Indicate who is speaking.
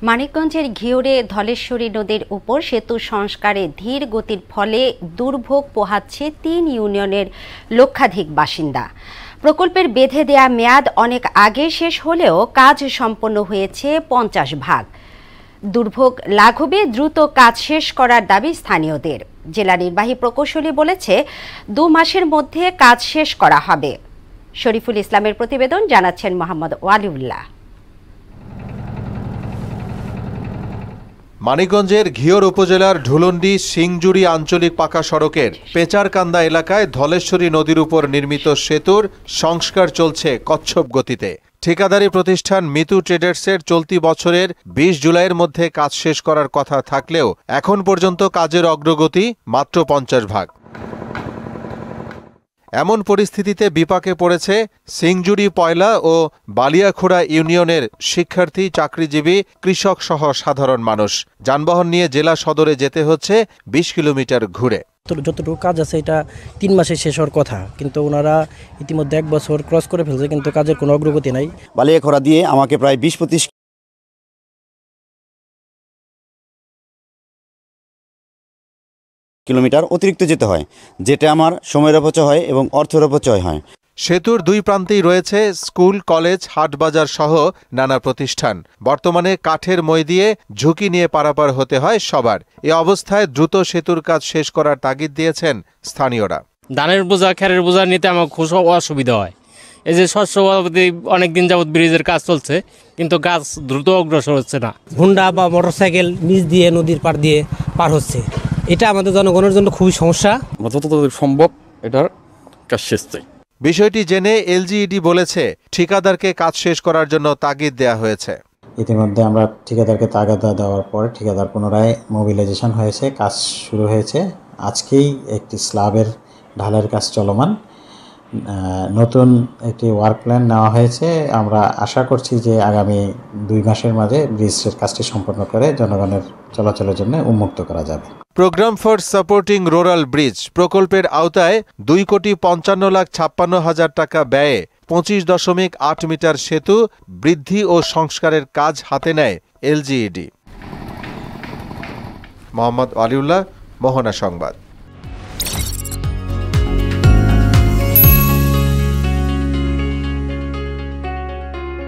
Speaker 1: মানিকগঞ্জের ঘিওরে ধলেশ্বরী নদীর উপর সেতু সংস্কারে ধীর গতির ফলে দুর্ভোগ পোহাচ্ছে ৩ ইউনিয়নের লক্ষাধিক বাসিন্দা। প্রকল্পের বেঁধে দেয়া মেয়াদ অনেক আগে শেষ হলেও কাজ সম্পন্ন হয়েছে ৫০%। দুর্ভোগ লাঘবে দ্রুত কাজ শেষ করার দাবি স্থানীয়দের। জেলা নির্বাহী প্রকৌশলী বলেছে ২ মাসের মধ্যে কাজ শেষ করা হবে। শরীফুল ইসলামের প্রতিবেদন, জানাচ্ছেন মোহাম্মদ ওয়ালিউল্লাহ।
Speaker 2: মানিকগঞ্জের ঘিওর উপজেলার ঢুলন্ডি সিংজুড়ি আঞ্চলিক পাকা সড়কের পেচারকান্দা এলাকায় ধলেশ্বরী নদীর উপর নির্মিত সেতুর সংস্কার চলছে কচ্ছপ গতিতে। ঠিকাদারি প্রতিষ্ঠান মিতু ট্রেডার্সের চলতি বছরের ২০ জুলাইয়ের মধ্যে কাজ শেষ করার কথা থাকলেও এখন পর্যন্ত কাজের অগ্রগতি মাত্র ৫০%। এমন পরিস্থিতিতে বিপাকে পড়েছে সিংজুড়ি পয়লা ও বালিয়াখোড়া ইউনিয়নের শিক্ষার্থী, চাকরিজীবী, কৃষক সহ সাধারণ মানুষ। যানবাহন নিয়ে জেলা সদরে যেতে হচ্ছে ২০ কিলোমিটার ঘুরে।
Speaker 3: যতটুকু কাজ আছে এটা ৩ মাসে শেষ হওয়ার কথা, কিন্তু ওনারা ইতিমধ্যে ১ বছর ক্রস করে ফেলছে, কিন্তু কাজের কোনো অগ্রগতি নাই।
Speaker 4: বালিয়াখোড়া দিয়ে আমাকে প্রায় ২০-২৫ কিলোমিটার অতিরিক্ত যেতে হয়, যেটা আমার সময়ের অপচয় হয় এবং অর্থের অপচয় হয়।
Speaker 2: সেতুর ২ প্রান্তেই রয়েছে স্কুল, কলেজ, হাটবাজার সহ নানা প্রতিষ্ঠান। বর্তমানে কাঠের মই দিয়ে ঝুঁকি নিয়ে পারাপার হতে হয় সবার। এ অবস্থায় দ্রুত সেতুর কাজ শেষ করার তাগিদ দিয়েছেন স্থানীয়রা।
Speaker 5: ধানের বোঝা, খেরের বোঝা নিতে আমার খুব অসুবিধা হয়। এই যে শস্য অনেকদিন যাবৎ ব্রিজের কাজ চলছে, কিন্তু কাজ দ্রুত অগ্রসর হচ্ছে না।
Speaker 3: হুন্ডা বা মোটরসাইকেল নিচ দিয়ে নদীর পার দিয়ে পার হচ্ছে, এটা আমাদের জনগণের জন্য খুবই সমস্যা।
Speaker 6: যত সম্ভব এটার কাজ শেষ চাই।
Speaker 2: বিষয়টি জেনে এলজিইডি বলেছে ঠিকাদারকে কাজ শেষ করার জন্য তাগিদ দেওয়া হয়েছে।
Speaker 7: ইতিমধ্যে আমরা ঠিকাদারকে তাগিদ দেওয়ার পরে ঠিকাদার পুনরায় মোবিলাইজেশন হয়েছে, কাজ শুরু হয়েছে। আজকেই একটি স্ল্যাবের ঢালের কাজ চলমান। নতুন একটি ওয়ার্ক প্ল্যান নেওয়া হয়েছে। আমরা আশা করছি যে আগামী ২ মাসের মাঝে ব্রিজের কাজটি সম্পন্ন করে জনগণের চলাচলের জন্য উন্মুক্ত করা যাবে।
Speaker 2: Programme for supporting rural bridge প্রকল্পের আওতায় ২,৫৫,৫৬,০০০ টাকা ব্যয়ে ২৫.৮ মিটার সেতু বৃদ্ধি ও সংস্কারের কাজ হাতে নেয় এলজিইডি। মোহাম্মদ ওয়ালিউল্লাহ, মোহনা সংবাদ।